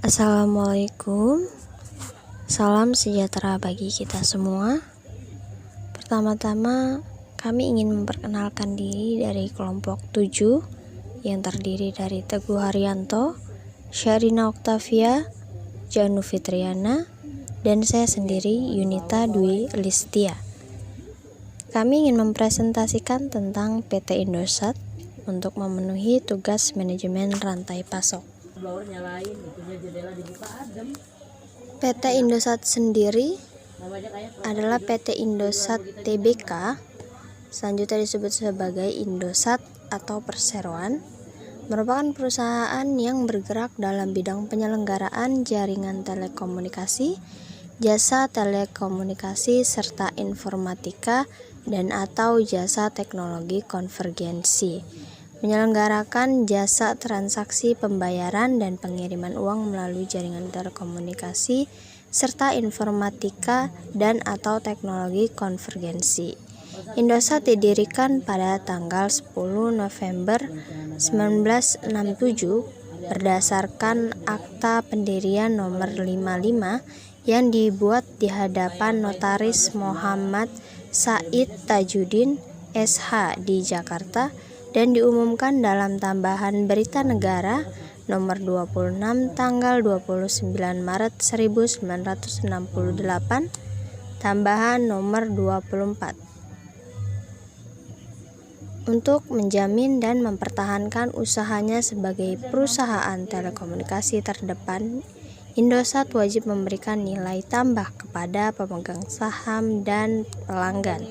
Assalamualaikum, salam sejahtera bagi kita semua. Pertama-tama, kami ingin memperkenalkan diri dari kelompok 7 yang terdiri dari Teguh Haryanto, Syarina Oktavia, Janu Fitriana, dan saya sendiri, Yunita Dwi Listia. Kami ingin mempresentasikan tentang PT Indosat untuk memenuhi tugas manajemen rantai pasok. PT Indosat sendiri adalah PT Indosat Tbk, selanjutnya disebut sebagai Indosat atau perseroan, merupakan perusahaan yang bergerak dalam bidang penyelenggaraan jaringan telekomunikasi, jasa telekomunikasi, serta informatika dan atau jasa teknologi konvergensi, menyelenggarakan jasa transaksi pembayaran dan pengiriman uang melalui jaringan telekomunikasi serta informatika dan atau teknologi konvergensi. Indosat didirikan pada tanggal 10 November 1967 berdasarkan Akta Pendirian nomor 55 yang dibuat di hadapan Notaris Muhammad Said Tajuddin SH di Jakarta dan diumumkan dalam tambahan Berita Negara nomor 26 tanggal 29 Maret 1968 tambahan nomor 24 untuk menjamin dan mempertahankan usahanya sebagai perusahaan telekomunikasi terdepan. Indosat wajib memberikan nilai tambah kepada pemegang saham dan pelanggan.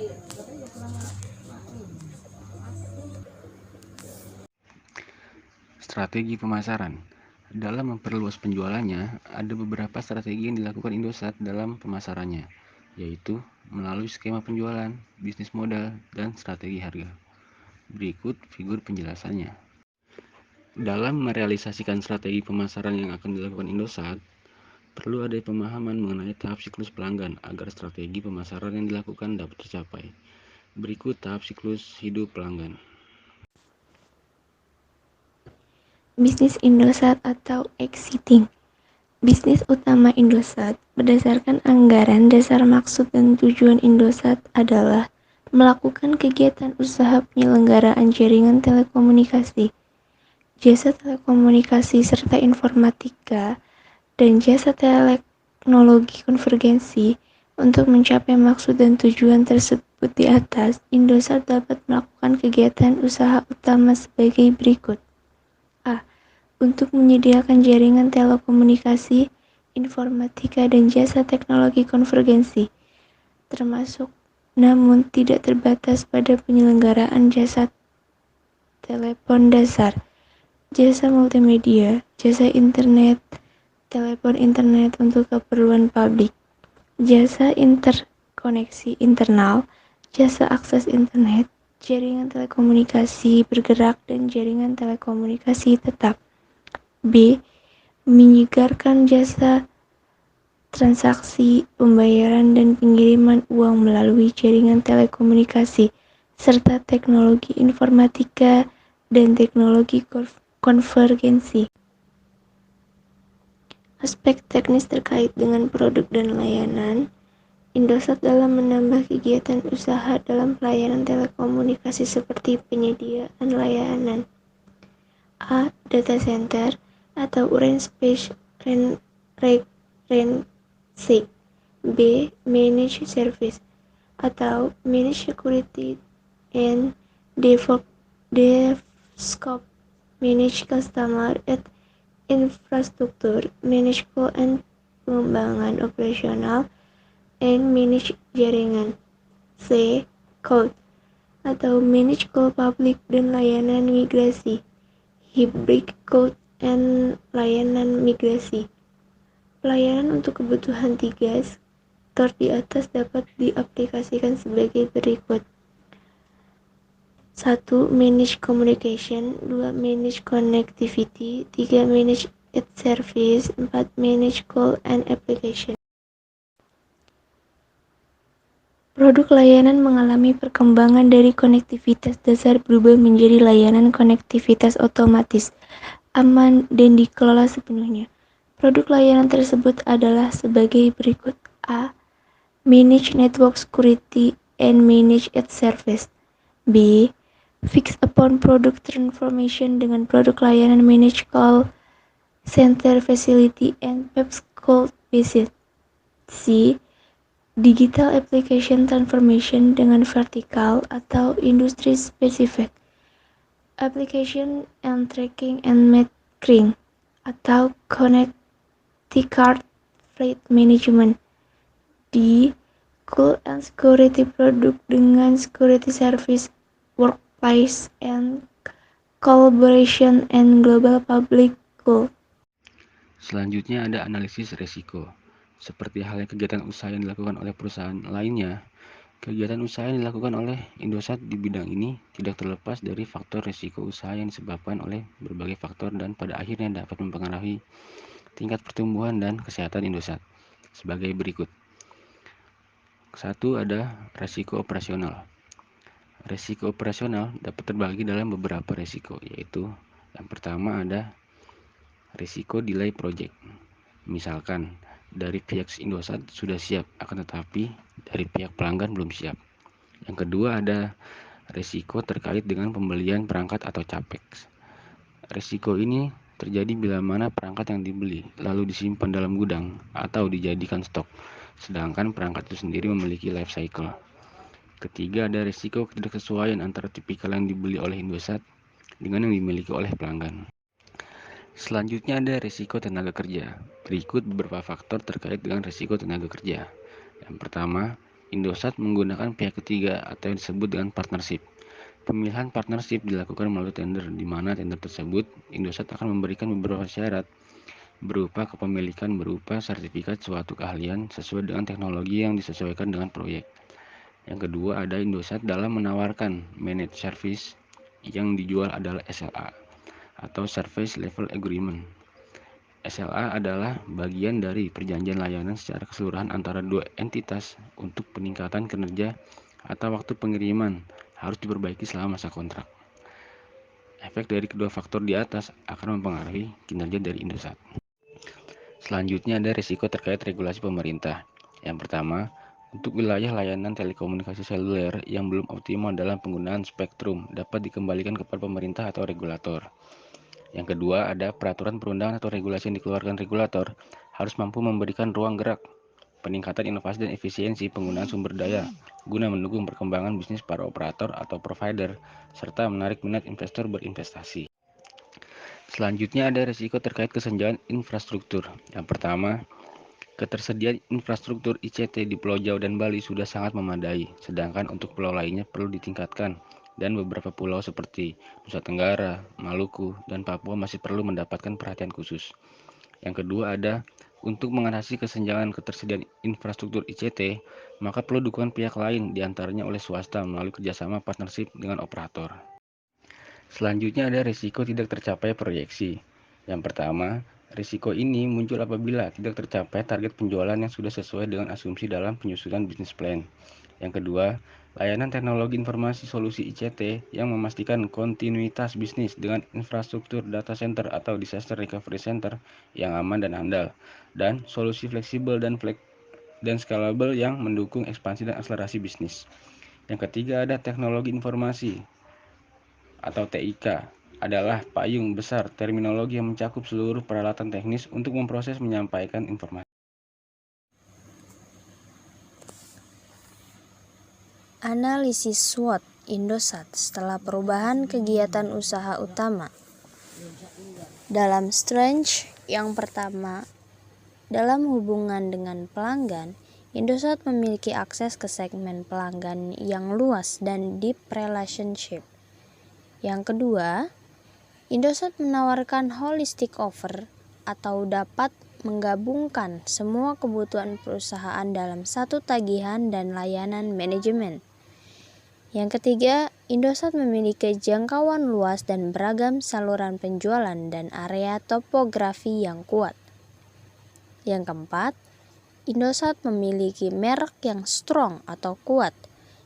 Strategi pemasaran. Dalam memperluas penjualannya, ada beberapa strategi yang dilakukan Indosat dalam pemasarannya, yaitu melalui skema penjualan, bisnis modal, dan strategi harga. Berikut figur penjelasannya. Dalam merealisasikan strategi pemasaran yang akan dilakukan Indosat, perlu ada pemahaman mengenai tahap siklus pelanggan agar strategi pemasaran yang dilakukan dapat tercapai. Berikut tahap siklus hidup pelanggan. Bisnis Indosat atau exiting. Bisnis utama Indosat berdasarkan anggaran dasar maksud dan tujuan Indosat adalah melakukan kegiatan usaha penyelenggaraan jaringan telekomunikasi, jasa telekomunikasi serta informatika, dan jasa teknologi konvergensi. Untuk mencapai maksud dan tujuan tersebut di atas, Indosat dapat melakukan kegiatan usaha utama sebagai berikut. A. Untuk menyediakan jaringan telekomunikasi, informatika, dan jasa teknologi konvergensi, termasuk namun tidak terbatas pada penyelenggaraan jasa telepon dasar, jasa multimedia, jasa internet, telepon internet untuk keperluan publik, jasa interkoneksi internal, jasa akses internet, jaringan telekomunikasi bergerak, dan jaringan telekomunikasi tetap. B. Menyegarkan jasa transaksi pembayaran dan pengiriman uang melalui jaringan telekomunikasi, serta teknologi informatika dan teknologi konvergensi. Aspek teknis terkait dengan produk dan layanan. Indosat dalam menambah kegiatan usaha dalam pelayanan telekomunikasi seperti penyediaan layanan A. Data center atau range space RAN. B. Managed service atau managed security and DevSecOps, managed customer infrastructure, managed call and pengembangan operasional, and managed jaringan. C. Cloud atau managed call public dan layanan migrasi, hybrid cloud and layanan migrasi. Pelayanan untuk kebutuhan 3 sektor di atas dapat diaplikasikan sebagai berikut. 1. Manage communication. 2. Manage connectivity. 3. Manage ad service. 4. Manage call and application. Produk layanan mengalami perkembangan dari konektivitas dasar berubah menjadi layanan konektivitas otomatis, aman, dan dikelola sepenuhnya. Produk layanan tersebut adalah sebagai berikut. A. Manage network security and manage its service. B. Fix upon product transformation dengan produk layanan manage call center facility and PEPS call visit. C. Digital application transformation dengan vertical atau industry specific application and tracking and metering atau connected fleet management. D. Cool and security product dengan security service, workplace and collaboration and global public goal. Selanjutnya ada analisis resiko. Seperti halnya kegiatan usaha yang dilakukan oleh perusahaan lainnya, kegiatan usaha yang dilakukan oleh Indosat di bidang ini tidak terlepas dari faktor resiko usaha yang disebabkan oleh berbagai faktor dan pada akhirnya dapat mempengaruhi tingkat pertumbuhan dan kesehatan Indosat. Sebagai berikut. 1. Ada resiko operasional. Resiko operasional dapat terbagi dalam beberapa resiko, yaitu yang pertama ada risiko delay project. Misalkan dari pihak Indosat sudah siap, akan tetapi dari pihak pelanggan belum siap. Yang kedua ada risiko terkait dengan pembelian perangkat atau capex. Risiko ini terjadi bila mana perangkat yang dibeli lalu disimpan dalam gudang atau dijadikan stok, sedangkan perangkat itu sendiri memiliki life cycle. Ketiga ada risiko ketidaksesuaian antara tipikal yang dibeli oleh Indosat dengan yang dimiliki oleh pelanggan. Selanjutnya ada risiko tenaga kerja. Berikut beberapa faktor terkait dengan risiko tenaga kerja. Yang pertama, Indosat menggunakan pihak ketiga atau yang disebut dengan partnership. Pemilihan partnership dilakukan melalui tender, di mana tender tersebut Indosat akan memberikan beberapa syarat berupa kepemilikan berupa sertifikat suatu keahlian sesuai dengan teknologi yang disesuaikan dengan proyek. Yang kedua ada Indosat dalam menawarkan managed service, yang dijual adalah SLA atau Service Level Agreement. SLA adalah bagian dari perjanjian layanan secara keseluruhan antara dua entitas untuk peningkatan kinerja atau waktu pengiriman harus diperbaiki selama masa kontrak. Efek dari kedua faktor di atas akan mempengaruhi kinerja dari Indosat. Selanjutnya ada risiko terkait regulasi pemerintah. Yang pertama, untuk wilayah layanan telekomunikasi seluler yang belum optimal dalam penggunaan spektrum dapat dikembalikan kepada pemerintah atau regulator. Yang kedua, ada peraturan perundangan atau regulasi yang dikeluarkan regulator harus mampu memberikan ruang gerak, peningkatan inovasi dan efisiensi penggunaan sumber daya guna mendukung perkembangan bisnis para operator atau provider serta menarik minat investor berinvestasi. Selanjutnya ada risiko terkait kesenjangan infrastruktur. Yang pertama, ketersediaan infrastruktur ICT di Pulau Jawa dan Bali sudah sangat memadai, sedangkan untuk pulau lainnya perlu ditingkatkan dan beberapa pulau seperti Nusa Tenggara, Maluku, dan Papua masih perlu mendapatkan perhatian khusus. Yang kedua ada untuk mengatasi kesenjangan ketersediaan infrastruktur ICT, maka perlu dukungan pihak lain, diantaranya oleh swasta melalui kerjasama partnership dengan operator. Selanjutnya ada risiko tidak tercapai proyeksi. Yang pertama, risiko ini muncul apabila tidak tercapai target penjualan yang sudah sesuai dengan asumsi dalam penyusunan bisnis plan. Yang kedua, layanan teknologi informasi solusi ICT yang memastikan kontinuitas bisnis dengan infrastruktur data center atau disaster recovery center yang aman dan handal, dan solusi fleksibel dan scalable yang mendukung ekspansi dan akselerasi bisnis. Yang ketiga ada teknologi informasi atau TIK, adalah payung besar terminologi yang mencakup seluruh peralatan teknis untuk memproses menyampaikan informasi. Analisis SWOT Indosat setelah perubahan kegiatan usaha utama. Dalam strength yang pertama, dalam hubungan dengan pelanggan, Indosat memiliki akses ke segmen pelanggan yang luas dan deep relationship. Yang kedua, Indosat menawarkan holistic offer atau dapat menggabungkan semua kebutuhan perusahaan dalam satu tagihan dan layanan manajemen. Yang ketiga, Indosat memiliki jangkauan luas dan beragam saluran penjualan dan area topografi yang kuat. Yang keempat, Indosat memiliki merek yang strong atau kuat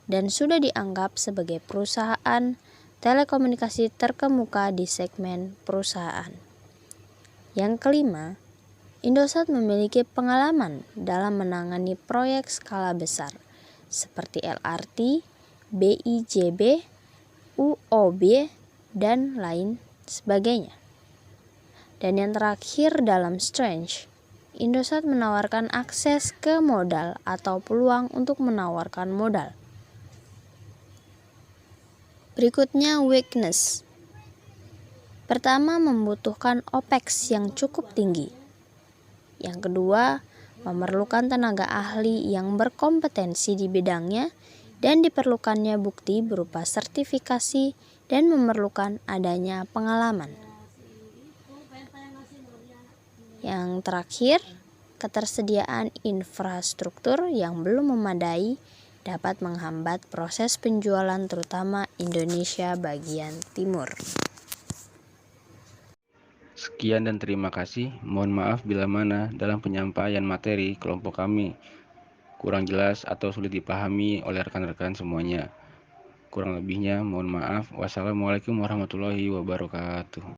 dan sudah dianggap sebagai perusahaan telekomunikasi terkemuka di segmen perusahaan. Yang kelima, Indosat memiliki pengalaman dalam menangani proyek skala besar seperti LRT, BIJB, UOB, dan lain sebagainya. Dan yang terakhir dalam Strange, Indosat menawarkan akses ke modal atau peluang untuk menawarkan modal. Berikutnya weakness. Pertama, membutuhkan OPEX yang cukup tinggi. Yang kedua, memerlukan tenaga ahli yang berkompetensi di bidangnya dan diperlukannya bukti berupa sertifikasi dan memerlukan adanya pengalaman. Yang terakhir, ketersediaan infrastruktur yang belum memadai dapat menghambat proses penjualan terutama Indonesia bagian timur. Sekian dan terima kasih. Mohon maaf bila mana dalam penyampaian materi kelompok kami kurang jelas atau sulit dipahami oleh rekan-rekan semuanya. Kurang lebihnya mohon maaf. Wassalamualaikum warahmatullahi wabarakatuh.